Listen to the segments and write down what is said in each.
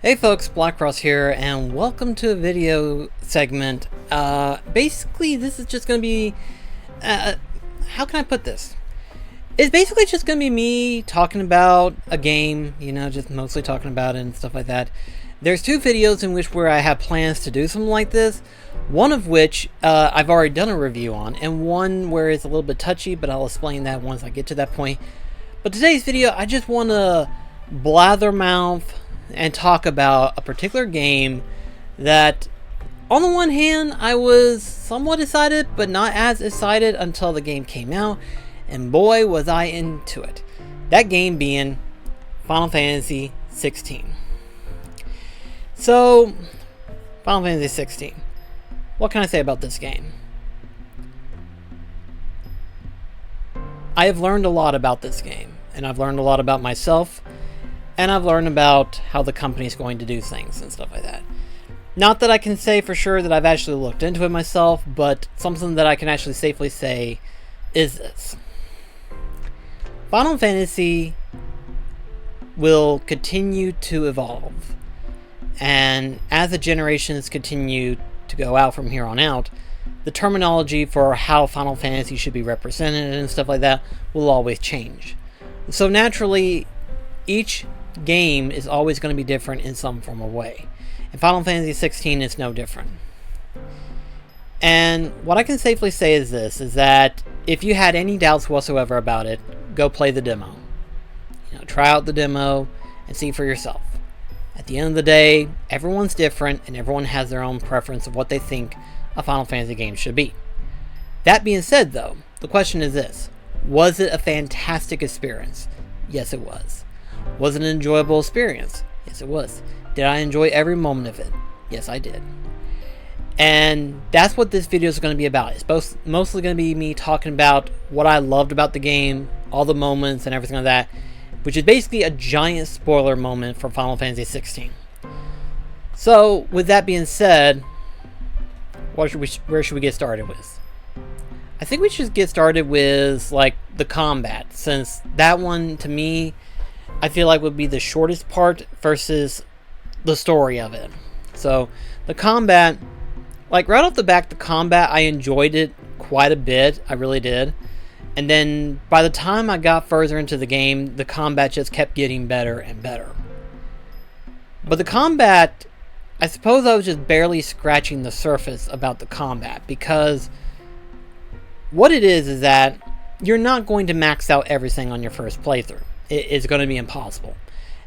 Hey folks, BlackCross here, and welcome to a video segment. Basically, this is just going to be, how can I put this? It's basically just going to be me talking about a game, just mostly talking about it and stuff like that. There's two videos in which where I have plans to do something like this, one of which I've already done a review on, and one where it's a little bit touchy, but I'll explain that once I get to that point. But today's video, I just want to blathermouth and talk about a particular game that, on the one hand, I was somewhat excited, but not as excited until the game came out, and boy was I into it. That game being Final Fantasy XVI. So, Final Fantasy XVI. What can I say about this game? I have learned a lot about this game, and I've learned a lot about myself, and I've learned about how the company's going to do things and stuff like that. Not that I can say for sure that I've actually looked into it myself, but something that I can actually safely say is this. Final Fantasy will continue to evolve. And as the generations continue to go out from here on out, the terminology for how Final Fantasy should be represented and stuff like that will always change. So naturally, each game is always going to be different in some form or way. And Final Fantasy 16 is no different. And what I can safely say is this, is that if you had any doubts whatsoever about it, go play the demo. Try out the demo and see for yourself. At the end of the day, everyone's different and everyone has their own preference of what they think a Final Fantasy game should be. That being said though, the question is this: was it a fantastic experience? Yes, it was. Was it an enjoyable experience? Yes, it was. Did I enjoy every moment of it? Yes, I did. And that's what this video is going to be about. It's mostly going to be me talking about what I loved about the game, all the moments and everything like that, which is basically a giant spoiler moment for Final Fantasy 16. So, with that being said, where should we get started with? I think we should get started with the combat, since that one to me I feel like would be the shortest part versus the story of it. So the combat, right off the back, the combat, I enjoyed it quite a bit. I really did. And then by the time I got further into the game, the combat just kept getting better and better. But the combat, I suppose I was just barely scratching the surface about the combat, because what it is that you're not going to max out everything on your first playthrough. It is going to be impossible.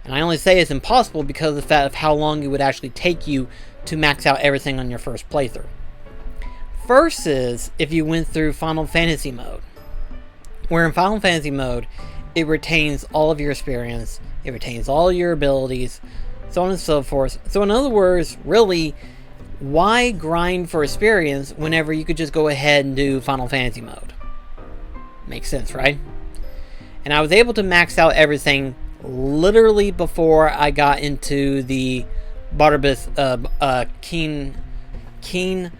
And I only say it's impossible because of the fact of how long it would actually take you to max out everything on your first playthrough. Versus if you went through Final Fantasy mode, where in Final Fantasy mode, it retains all of your experience, it retains all your abilities, so on and so forth. So in other words, really, why grind for experience whenever you could just go ahead and do Final Fantasy mode? Makes sense, right? And I was able to max out everything literally before I got into the Keen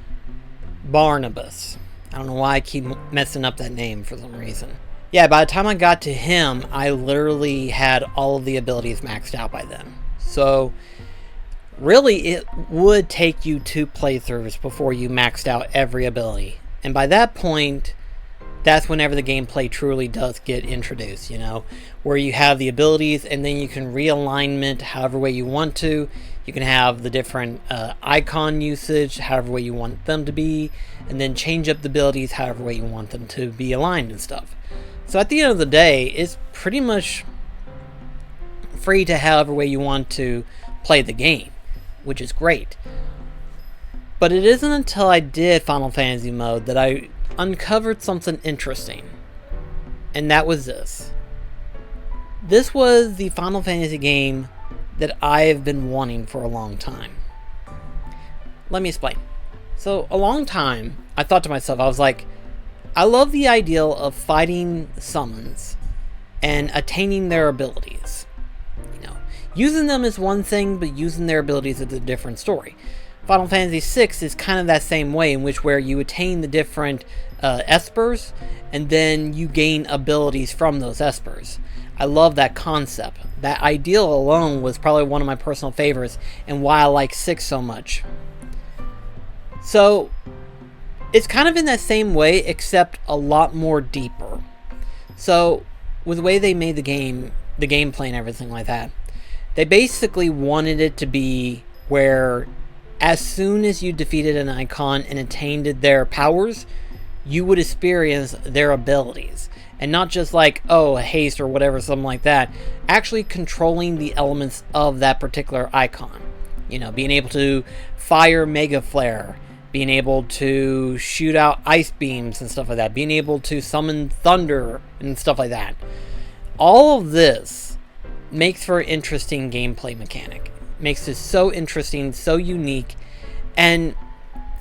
Barnabas. I don't know why I keep messing up that name for some reason. Yeah, by the time I got to him, I literally had all of the abilities maxed out by then. So really, it would take you 2 playthroughs before you maxed out every ability. And by that point, that's whenever the gameplay truly does get introduced, where you have the abilities and then you can realignment however way you want to. You can have the different icon usage however way you want them to be, and then change up the abilities however way you want them to be aligned and stuff. So at the end of the day, it's pretty much free to however way you want to play the game, which is great. But it isn't until I did Final Fantasy mode that I uncovered something interesting, and that was this. This was the Final Fantasy game that I've been wanting for a long time. Let me explain. So a long time, I thought to myself, I was like, I love the ideal of fighting summons and attaining their abilities. Using them is one thing, but using their abilities is a different story. Final Fantasy VI is kind of that same way, in which where you attain the different espers, and then you gain abilities from those espers. I love that concept. That ideal alone was probably one of my personal favorites, and why I like 6 so much. So it's kind of in that same way, except a lot more deeper. So with the way they made the gameplay and everything like that, they basically wanted it to be where as soon as you defeated an icon and attained their powers, you would experience their abilities. And not just like, oh, haste or whatever, something like that. Actually controlling the elements of that particular icon. You know, being able to fire Mega Flare, being able to shoot out ice beams and stuff like that, being able to summon thunder and stuff like that. All of this makes for an interesting gameplay mechanic. Makes it so interesting, so unique, and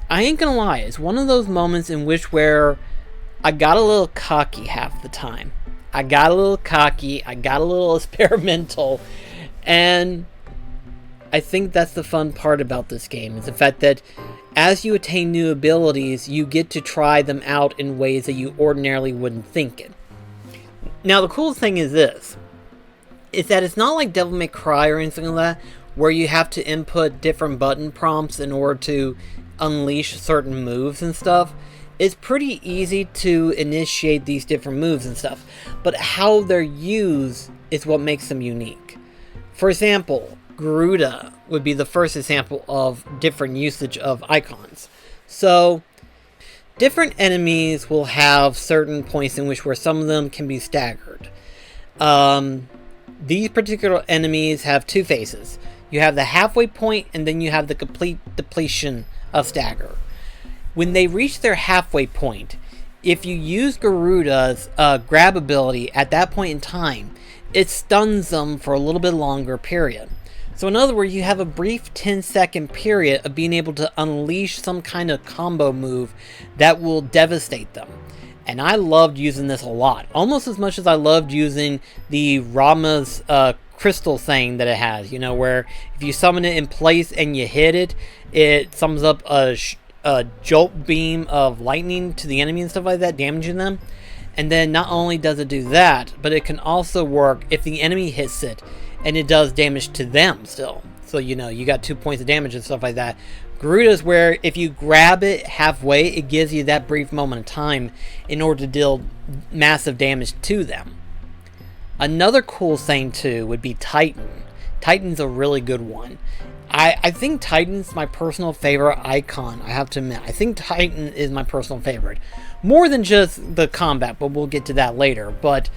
I ain't gonna lie, it's one of those moments in which where I got a little cocky half the time. I got a little cocky, I got a little experimental, and I think that's the fun part about this game, is the fact that as you attain new abilities, you get to try them out in ways that you ordinarily wouldn't think it. Now, the cool thing is this, is that it's not like Devil May Cry or anything like that, where you have to input different button prompts in order to unleash certain moves and stuff. It's pretty easy to initiate these different moves and stuff, but how they're used is what makes them unique. For example, Garuda would be the first example of different usage of icons. So, different enemies will have certain points in which where some of them can be staggered. These particular enemies have 2 phases. You have the halfway point, and then you have the complete depletion of stagger. When they reach their halfway point, if you use Garuda's grab ability at that point in time, it stuns them for a little bit longer period. So in other words, you have a brief 10-second period of being able to unleash some kind of combo move that will devastate them. And I loved using this a lot. Almost as much as I loved using the Rama's crystal thing that it has. You know, where if you summon it in place and you hit it, it sums up a jolt beam of lightning to the enemy and stuff like that, damaging them. And then not only does it do that, but it can also work if the enemy hits it and it does damage to them still. So, you know, you got 2 points of damage and stuff like that. Garuda's where if you grab it halfway, it gives you that brief moment of time in order to deal massive damage to them. Another cool thing too would be Titan. Titan's a really good one. I think Titan's my personal favorite icon, I have to admit. I think Titan is my personal favorite. More than just the combat, but we'll get to that later. But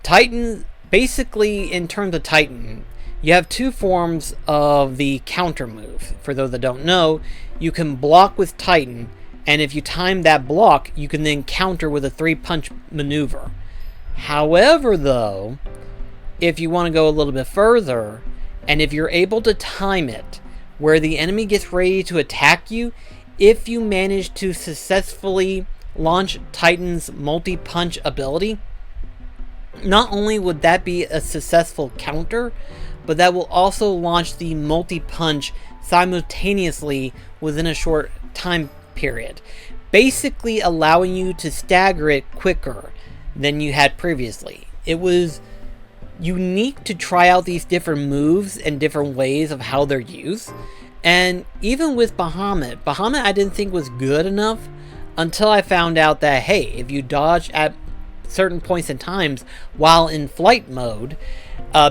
Titan, basically in terms of Titan, you have 2 forms of the counter move. For those that don't know, you can block with Titan, and if you time that block, you can then counter with a 3-punch maneuver. However, though, if you want to go a little bit further, and if you're able to time it where the enemy gets ready to attack you, if you manage to successfully launch Titan's multi-punch ability, not only would that be a successful counter, but that will also launch the multi-punch simultaneously within a short time period, basically allowing you to stagger it quicker than you had previously. It was unique to try out these different moves and different ways of how they're used. And even with Bahamut I didn't think was good enough until I found out that, hey, if you dodge at certain points and times while in flight mode,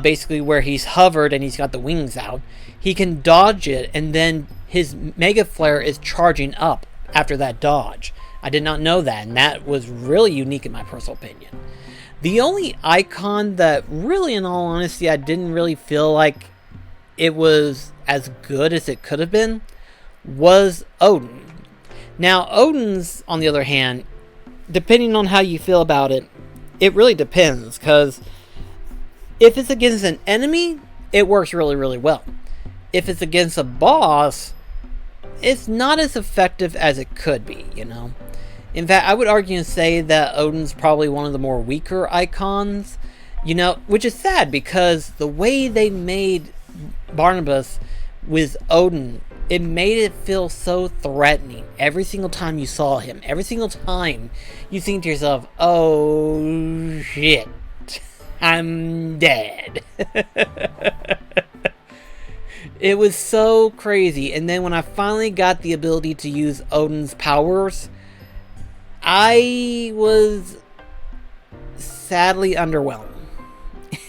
basically where he's hovered and he's got the wings out, he can dodge it, and then his Mega Flare is charging up after that dodge. I did not know that, and that was really unique in my personal opinion. The only icon that really, in all honesty, I didn't really feel like it was as good as it could have been was Odin. Now, Odin's, on the other hand, depending on how you feel about it, it really depends, because if it's against an enemy, it works really, really well. If it's against a boss, it's not as effective as it could be, you know? In fact, I would argue and say that Odin's probably one of the more weaker icons, you know, which is sad because the way they made Barnabas with Odin it made it feel so threatening every single time you saw him. Every single time you think to yourself, oh shit, I'm dead. It was so crazy. And then when I finally got the ability to use Odin's powers, I was sadly underwhelmed.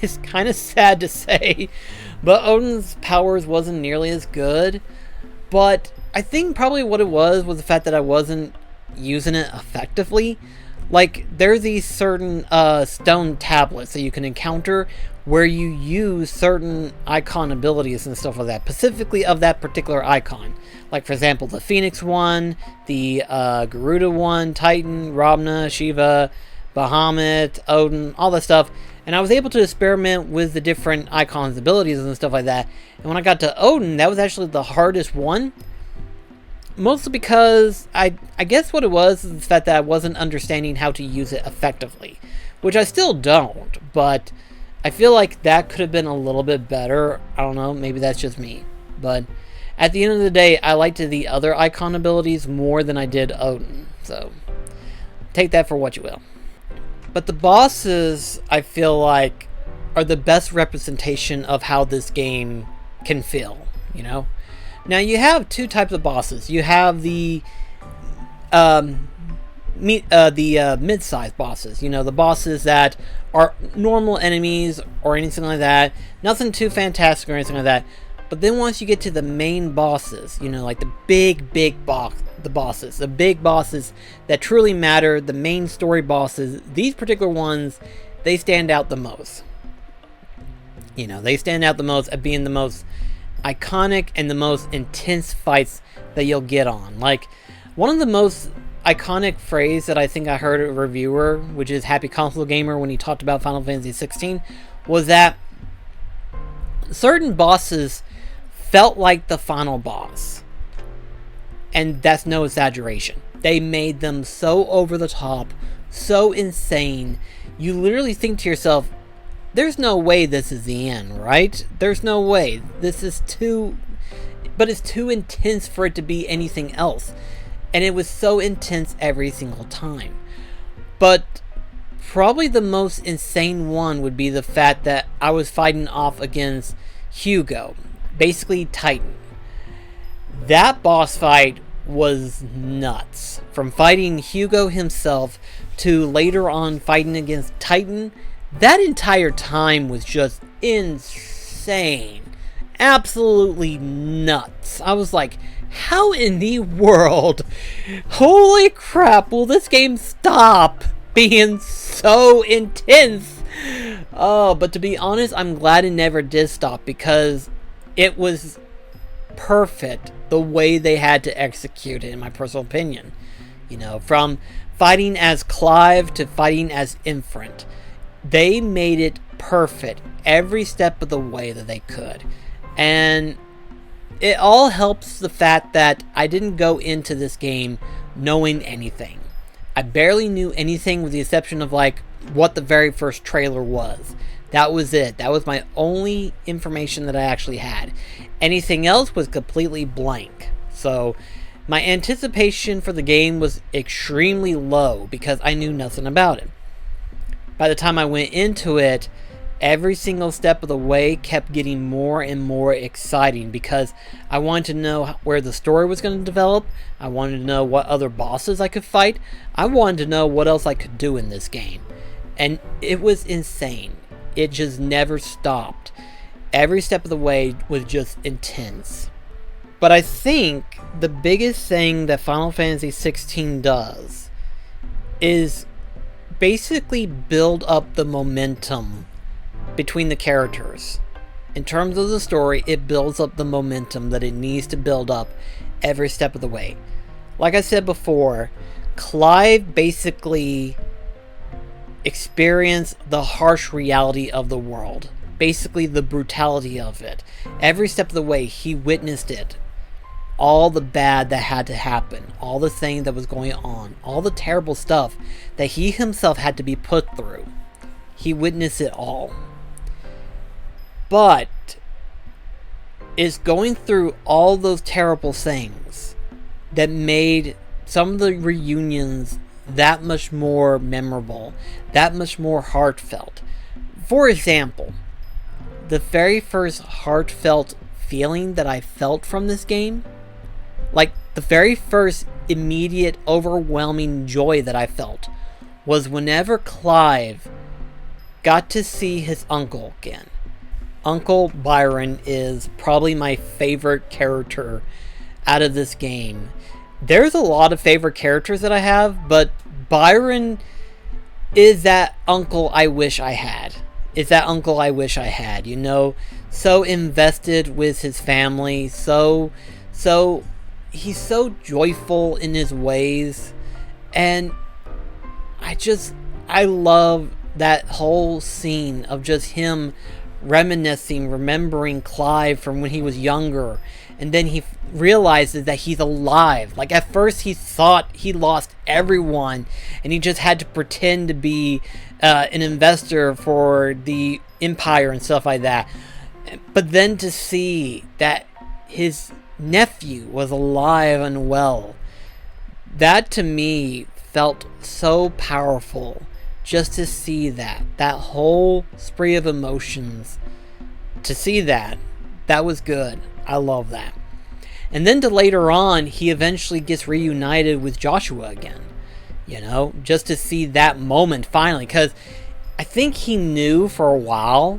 It's kind of sad to say, but Odin's powers wasn't nearly as good. But I think probably what it was the fact that I wasn't using it effectively. Like, there's these certain stone tablets that you can encounter where you use certain icon abilities and stuff like that, specifically of that particular icon. Like, for example, the Phoenix one, the Garuda one, Titan, Ramna, Shiva, Bahamut, Odin, all that stuff. And I was able to experiment with the different icons' abilities and stuff like that. And when I got to Odin, that was actually the hardest one. Mostly because I guess what it was is the fact that I wasn't understanding how to use it effectively. Which I still don't, but I feel like that could have been a little bit better. I don't know, maybe that's just me. But at the end of the day, I liked the other icon abilities more than I did Odin. So, take that for what you will. But the bosses, I feel like, are the best representation of how this game can feel, you know? Now, you have two types of bosses. You have the mid-sized bosses. You know, the bosses that are normal enemies or anything like that. Nothing too fantastic or anything like that. But then once you get to the main bosses, you know, like the big bosses that truly matter, the main story bosses, these particular ones, they stand out the most. You know, they stand out the most at being the most iconic and the most intense fights that you'll get on. Like, one of the most iconic phrase that I think I heard a reviewer, which is Happy Console Gamer, when he talked about Final Fantasy XVI, was that certain bosses felt like the final boss. And that's no exaggeration. They made them so over the top, so insane, you literally think to yourself, there's no way this is the end, right? There's no way. This is too... But it's too intense for it to be anything else. And it was so intense every single time. But probably the most insane one would be the fact that I was fighting off against Hugo. Basically Titan. That boss fight was nuts. From fighting Hugo himself to later on fighting against Titan, that entire time was just insane. Absolutely nuts. I was like, how in the world? Holy crap, will this game stop being so intense? Oh, but to be honest, I'm glad it never did stop because it was perfect the way they had to execute it, in my personal opinion. You know, from fighting as Clive to fighting as Infant. They made it perfect every step of the way that they could. And it all helps the fact that I didn't go into this game knowing anything. I barely knew anything with the exception of like what the very first trailer was. That was it. That was my only information that I actually had. Anything else was completely blank. So my anticipation for the game was extremely low because I knew nothing about it. By the time I went into it, every single step of the way kept getting more and more exciting because I wanted to know where the story was going to develop. I wanted to know what other bosses I could fight. I wanted to know what else I could do in this game. And it was insane. It just never stopped. Every step of the way was just intense. But I think the biggest thing that Final Fantasy XVI does is basically build up the momentum between the characters. In terms of the story, it builds up the momentum that it needs to build up every step of the way. Like I said before, Clive basically experienced the harsh reality of the world. Basically the brutality of it. Every step of the way, he witnessed it. All the bad that had to happen, all the things that was going on, all the terrible stuff that he himself had to be put through. He witnessed it all. But is going through all those terrible things that made some of the reunions that much more memorable, that much more heartfelt. For example, the very first heartfelt feeling that I felt from this game, like the very first immediate overwhelming joy that I felt, was whenever Clive got to see his uncle again. Uncle Byron is probably my favorite character out of this game. There's a lot of favorite characters that I have, but Byron is that uncle I wish I had. Is that uncle I wish I had, you know? So invested with his family, so he's so joyful in his ways, and I love that whole scene of just him reminiscing, remembering Clive from when he was younger, and then he realizes that he's alive. Like, at first he thought he lost everyone, and he just had to pretend to be an investor for the Empire and stuff like that. But then to see that his nephew was alive and well, that to me felt so powerful. Just to see that whole spree of emotions, to see that was good. I love that. And then to later on, he eventually gets reunited with Joshua again. You know, just to see that moment finally, because I think he knew for a while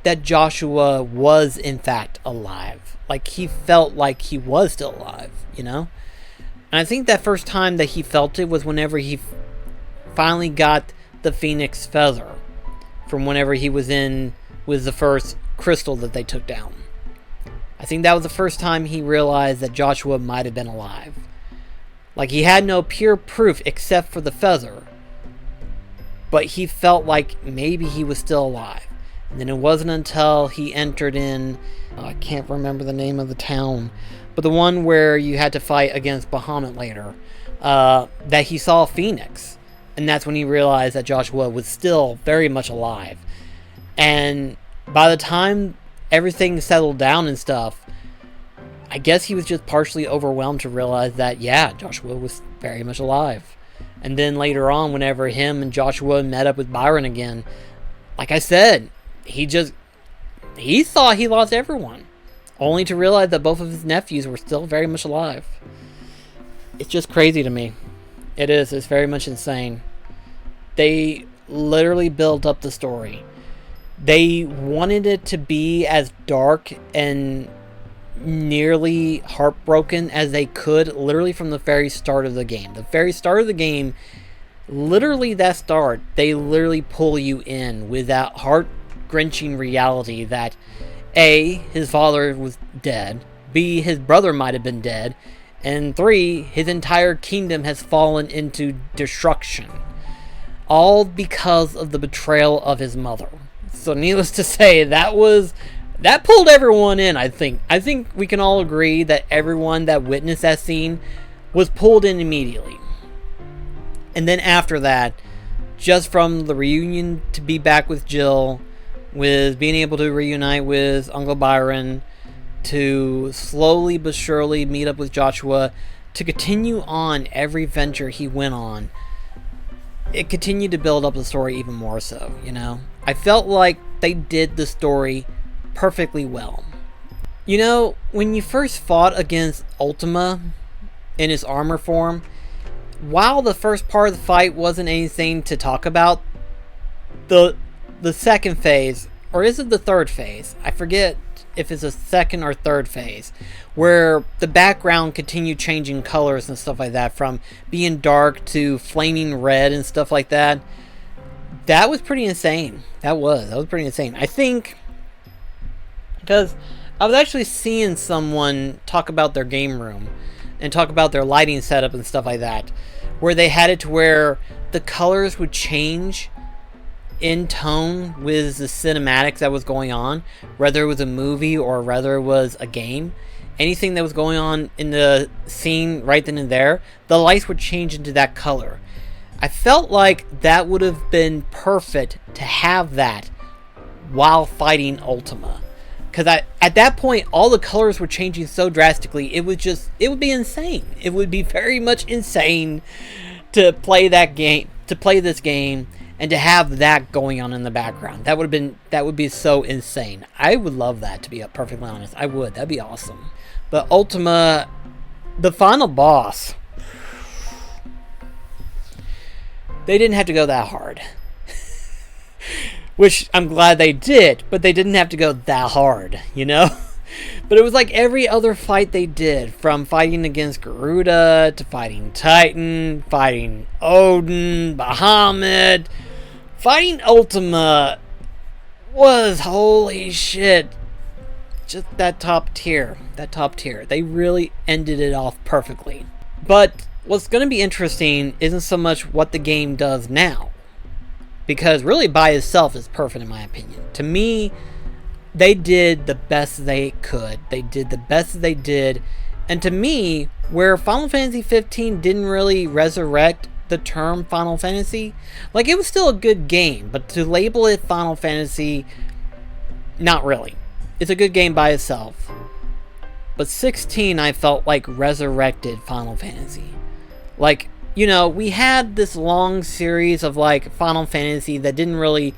that Joshua was in fact alive. Like, he felt like he was still alive, you know? And I think that first time that he felt it was whenever he finally got the Phoenix Feather from whenever he was in with the first crystal that they took down. I think that was the first time he realized that Joshua might have been alive. Like, he had no pure proof except for the feather, but he felt like maybe he was still alive. And then it wasn't until he entered in, I can't remember the name of the town, but the one where you had to fight against Bahamut later, that he saw Phoenix. And that's when he realized that Joshua was still very much alive. And by the time everything settled down and stuff, I guess he was just partially overwhelmed to realize that, yeah, Joshua was very much alive. And then later on, whenever him and Joshua met up with Byron again, like I said, he thought he lost everyone, only to realize that both of his nephews were still very much alive. It's just crazy to me. It is. It's very much insane. They literally built up the story. They wanted it to be as dark and nearly heartbroken as they could, literally from the very start of the game. The very start of the game, literally that start, they literally pull you in with that heart-wrenching reality that A, his father was dead, B, his brother might have been dead, and 3, his entire kingdom has fallen into destruction. All because of the betrayal of his mother. So needless to say, that pulled everyone in, I think. I think we can all agree that everyone that witnessed that scene was pulled in immediately. And then after that, just from the reunion to be back with Jill, with being able to reunite with Uncle Byron, to slowly but surely meet up with Joshua, to continue on every venture he went on, it continued to build up the story even more so, you know? I felt like they did the story perfectly well. You know, when you first fought against Ultima in his armor form, while the first part of the fight wasn't anything to talk about, the second phase, or is it the third phase? I forget if it's a second or third phase, where the background continued changing colors and stuff like that, from being dark to flaming red and stuff like that. That was pretty insane. That was pretty insane. I think, because I was actually seeing someone talk about their game room and talk about their lighting setup and stuff like that, where they had it to where the colors would change in tone with the cinematics that was going on, whether it was a movie or whether it was a game. Anything that was going on in the scene right then and there, the lights would change into that color. I felt like that would have been perfect to have that while fighting Ultima. Because at that point, all the colors were changing so drastically, it would be insane. It would be very much insane to play this game, and to have that going on in the background. That would be so insane. I would love that, to be perfectly honest. I would. That'd be awesome. But Ultima, the final boss, they didn't have to go that hard. Which I'm glad they did, but they didn't have to go that hard, you know? But it was like every other fight they did, from fighting against Garuda, to fighting Titan, fighting Odin, Bahamut. Fighting Ultima was, holy shit, just that top tier. They really ended it off perfectly. But what's going to be interesting isn't so much what the game does now, because really by itself is perfect in my opinion. To me, they did the best they could. They did the best they did. And to me, where Final Fantasy 15 didn't really resurrect the term Final Fantasy, like, it was still a good game, but to label it Final Fantasy, not really. It's a good game by itself. But 16, I felt like resurrected Final Fantasy. Like, you know, we had this long series of like Final Fantasy that didn't really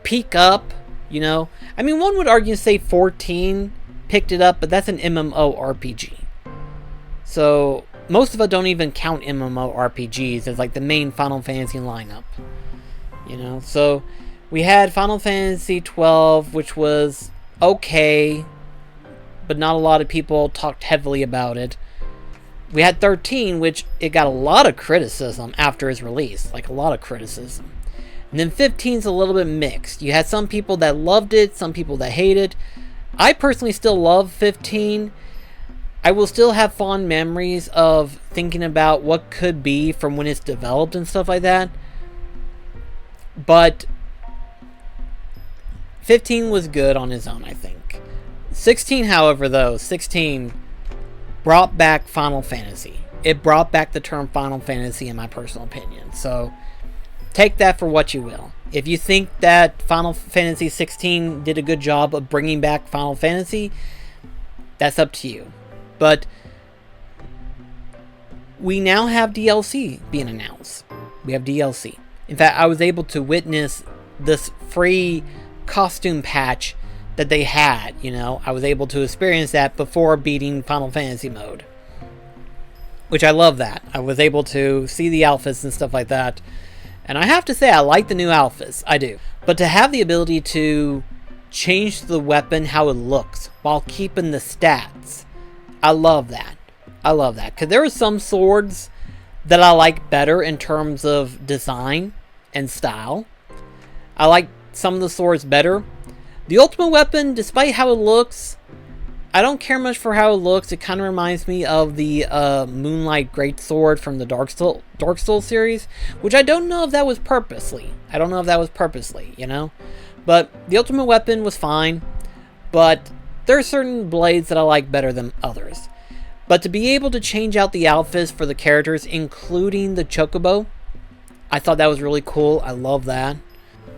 peak up, you know. I mean, one would argue say 14 picked it up, but that's an MMORPG. So most of us don't even count MMORPGs as like the main Final Fantasy lineup, you know. So we had Final Fantasy 12, which was okay, but not a lot of people talked heavily about it. We had 13, which it got a lot of criticism after its release, like a lot of criticism. And then 15's a little bit mixed. You had some people that loved it, some people that hated. I personally still love 15. I will still have fond memories of thinking about what could be from when it's developed and stuff like that. But 15 was good on its own, I think. 16, however, though, 16 brought back Final Fantasy. It brought back the term Final Fantasy, in my personal opinion. So take that for what you will. If you think that Final Fantasy 16 did a good job of bringing back Final Fantasy, that's up to you. But we now have DLC being announced. We have DLC. In fact, I was able to witness this free costume patch that they had, you know. I was able to experience that before beating Final Fantasy mode, which I love that. I was able to see the outfits and stuff like that, and I have to say I like the new outfits. I do. But to have the ability to change the weapon how it looks while keeping the stats, I love that. I love that, because there are some swords that I like better in terms of design and style. I like some of the swords better. The ultimate weapon, despite how it looks, I don't care much for how it looks. It kind of reminds me of the Moonlight Greatsword from the Dark Souls series, which I don't know if that was purposely. You know? But the ultimate weapon was fine, but there are certain blades that I like better than others. But to be able to change out the outfits for the characters, including the Chocobo, I thought that was really cool. I love that.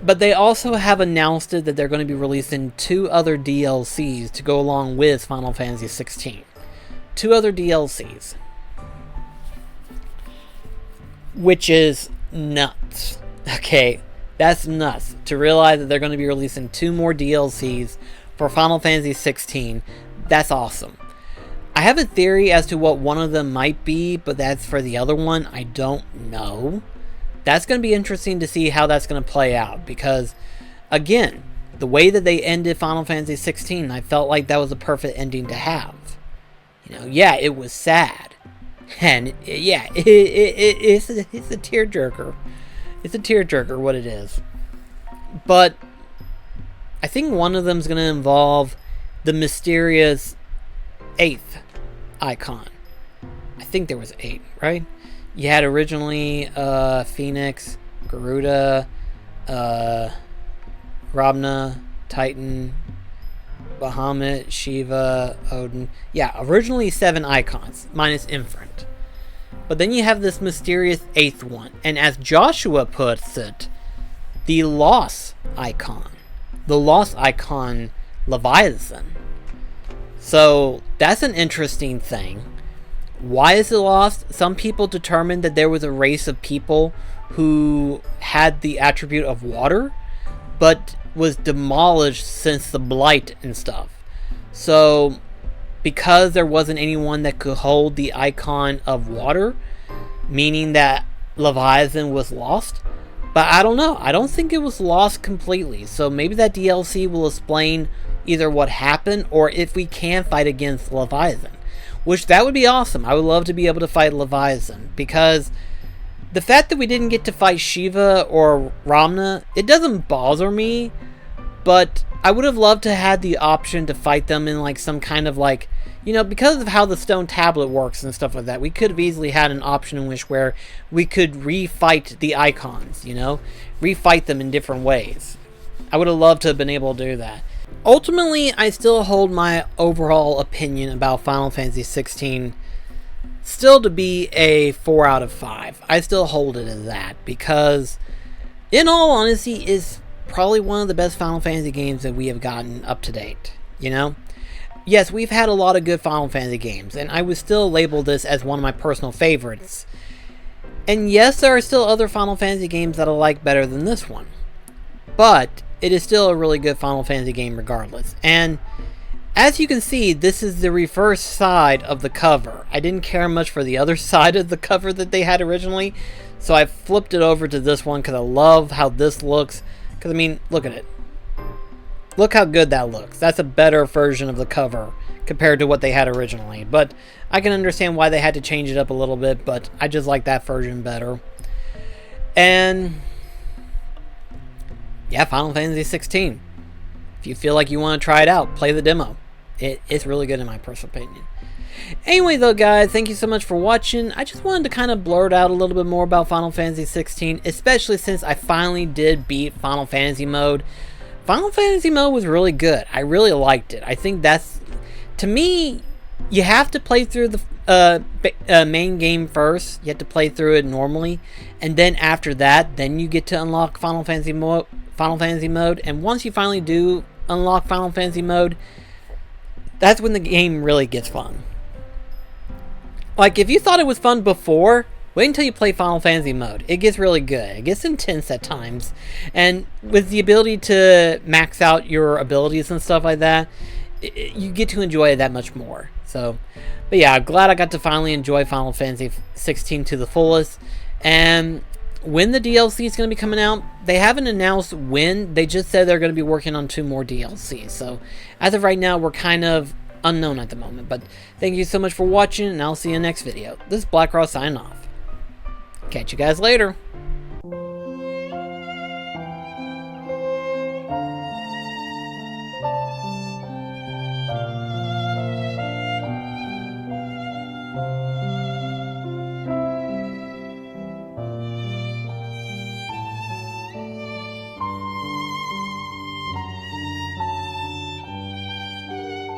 But they also have announced it that they're going to be releasing 2 other DLCs to go along with Final Fantasy 16. 2 other DLCs. Which is nuts. Okay, that's nuts. To realize that they're going to be releasing 2 more DLCs for Final Fantasy 16. That's awesome. I have a theory as to what one of them might be, but that's for the other one. I don't know. That's going to be interesting to see how that's going to play out, because, again, the way that they ended Final Fantasy 16, I felt like that was a perfect ending to have. You know, yeah, it was sad, and yeah, it's a tearjerker. It's a tearjerker, what it is. But I think one of them is going to involve the mysterious 8th icon. I think there was 8, right? You had originally Phoenix, Garuda, Rabna, Titan, Bahamut, Shiva, Odin. Yeah, originally 7 icons, minus Infant. But then you have this mysterious 8th one. And as Joshua puts it, the Lost icon. The Lost icon Leviathan. So that's an interesting thing. Why is it lost? Some people determined that there was a race of people who had the attribute of water, but was demolished since the blight and stuff. So because there wasn't anyone that could hold the icon of water, meaning that Leviathan was lost. But I don't know. I don't think it was lost completely. So maybe that DLC will explain either what happened or if we can fight against Leviathan. Which, that would be awesome. I would love to be able to fight Leviathan. Because the fact that we didn't get to fight Shiva or Ramna, it doesn't bother me. But I would have loved to have the option to fight them in like some kind of like, you know, because of how the stone tablet works and stuff like that, we could have easily had an option in which where we could refight the icons, you know, refight them in different ways. I would have loved to have been able to do that. Ultimately, I still hold my overall opinion about Final Fantasy XVI still to be a 4 out of 5. I still hold it as that because, in all honesty, it's probably one of the best Final Fantasy games that we have gotten up to date, you know? Yes, we've had a lot of good Final Fantasy games, and I would still label this as one of my personal favorites. And yes, there are still other Final Fantasy games that I like better than this one. But it is still a really good Final Fantasy game regardless. And as you can see, this is the reverse side of the cover. I didn't care much for the other side of the cover that they had originally, so I flipped it over to this one because I love how this looks. Because, I mean, look at it. Look how good that looks. That's a better version of the cover compared to what they had originally. But I can understand why they had to change it up a little bit, but I just like that version better. And yeah, Final Fantasy 16. If you feel like you want to try it out, play the demo. It's really good in my personal opinion. Anyway though, guys, thank you so much for watching. I just wanted to kind of blurt out a little bit more about Final Fantasy 16, especially since I finally did beat Final Fantasy mode. Final Fantasy mode was really good. I really liked it. I think that's, to me, you have to play through the main game first. You have to play through it normally, and then after that, then you get to unlock Final Fantasy mode. And once you finally do unlock Final Fantasy mode, that's when the game really gets fun. Like, if you thought it was fun before, wait until you play Final Fantasy mode. It gets really good. It gets intense at times. And with the ability to max out your abilities and stuff like that, you get to enjoy it that much more. So, but yeah, I'm glad I got to finally enjoy Final Fantasy 16 to the fullest. And when the DLC is going to be coming out, they haven't announced when. They just said they're going to be working on 2 more DLCs. So, as of right now, we're kind of unknown at the moment. But thank you so much for watching, and I'll see you in the next video. This is BlackCross signing off. Catch you guys later.